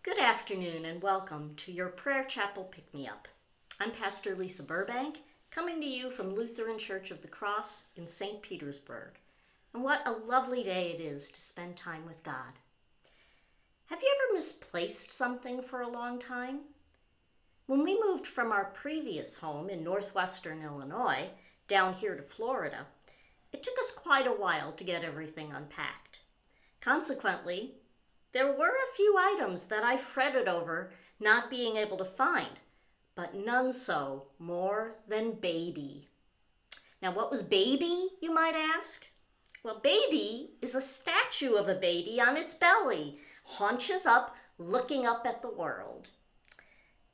Good afternoon and welcome to your Prayer Chapel Pick-Me-Up. I'm Pastor Lisa Burbank, coming to you from Lutheran Church of the Cross in St. Petersburg. And what a lovely day it is to spend time with God. Have you ever misplaced something for a long time? When we moved from our previous home in northwestern Illinois down here to Florida, it took us quite a while to get everything unpacked. Consequently, there were a few items that I fretted over not being able to find, but none so more than Baby. Now, what was Baby, you might ask? Well, Baby is a statue of a baby on its belly, haunches up, looking up at the world.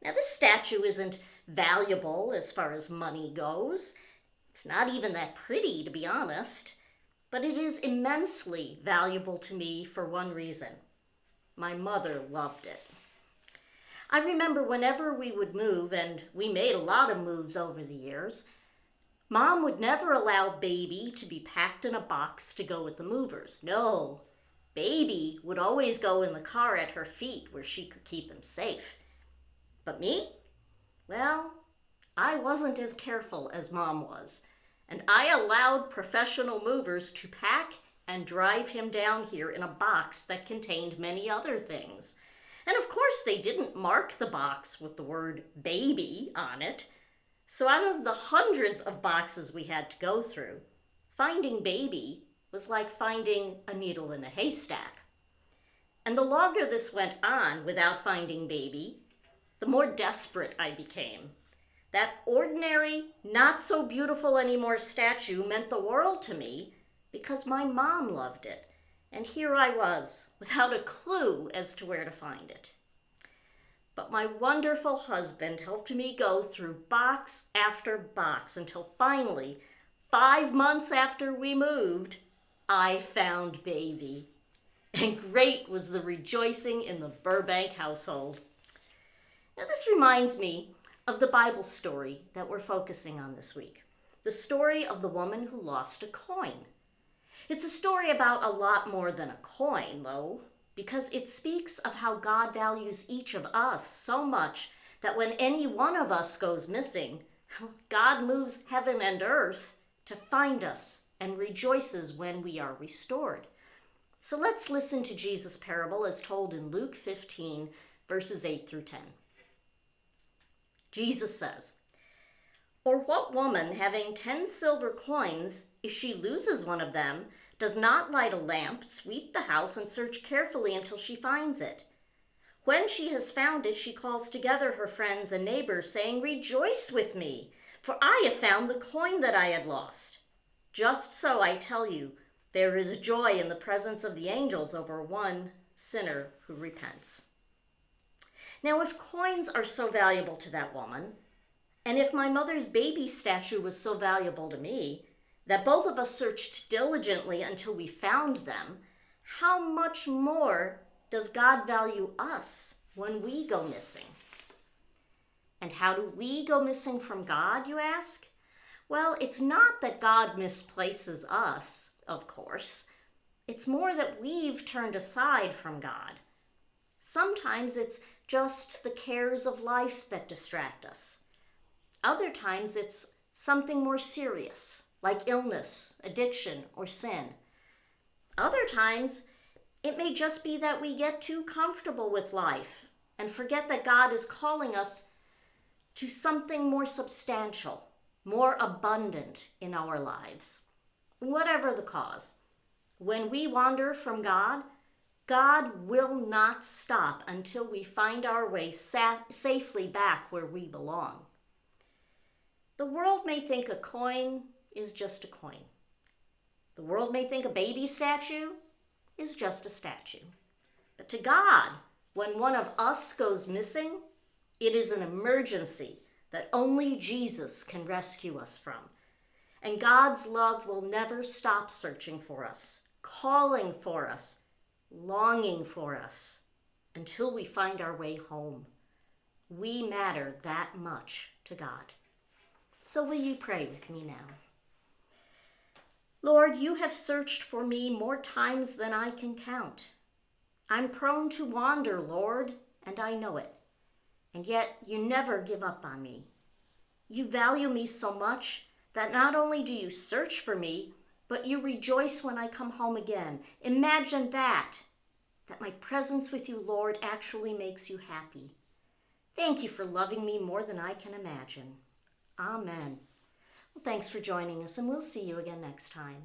Now, this statue isn't valuable as far as money goes. It's not even that pretty, to be honest, but it is immensely valuable to me for one reason. My mother loved it. I remember whenever we would move, and we made a lot of moves over the years, Mom would never allow Baby to be packed in a box to go with the movers. No, Baby would always go in the car at her feet where she could keep him safe. But me? Well, I wasn't as careful as Mom was, and I allowed professional movers to pack and drive him down here in a box that contained many other things. And of course, they didn't mark the box with the word Baby on it. So out of the hundreds of boxes we had to go through, finding Baby was like finding a needle in a haystack. And the longer this went on without finding Baby, the more desperate I became. That ordinary, not so beautiful anymore statue meant the world to me, because my mom loved it, and here I was, without a clue as to where to find it. But my wonderful husband helped me go through box after box until finally, 5 months after we moved, I found Baby. And great was the rejoicing in the Burbank household. Now this reminds me of the Bible story that we're focusing on this week, the story of the woman who lost a coin. It's a story about a lot more than a coin, though, because it speaks of how God values each of us so much that when any one of us goes missing, God moves heaven and earth to find us and rejoices when we are restored. So let's listen to Jesus' parable as told in Luke 15, verses 8 through 10. Jesus says, "Or what woman, having 10 silver coins, if she loses one of them, does not light a lamp, sweep the house, and search carefully until she finds it? When she has found it, she calls together her friends and neighbors, saying, 'Rejoice with me, for I have found the coin that I had lost.' Just so, I tell you, there is joy in the presence of the angels over one sinner who repents." Now, if coins are so valuable to that woman, and if my mother's Baby statue was so valuable to me, that both of us searched diligently until we found them, how much more does God value us when we go missing? And how do we go missing from God, you ask? Well, it's not that God misplaces us, of course. It's more that we've turned aside from God. Sometimes it's just the cares of life that distract us. Other times it's something more serious, like illness, addiction, or sin. Other times, it may just be that we get too comfortable with life and forget that God is calling us to something more substantial, more abundant in our lives. Whatever the cause, when we wander from God, God will not stop until we find our way safely back where we belong. The world may think a coin is just a coin. The world may think a baby statue is just a statue. But to God, when one of us goes missing, it is an emergency that only Jesus can rescue us from. And God's love will never stop searching for us, calling for us, longing for us, until we find our way home. We matter that much to God. So will you pray with me now? Lord, you have searched for me more times than I can count. I'm prone to wander, Lord, and I know it. And yet you never give up on me. You value me so much that not only do you search for me, but you rejoice when I come home again. Imagine that my presence with you, Lord, actually makes you happy. Thank you for loving me more than I can imagine. Amen. Well, thanks for joining us, and we'll see you again next time.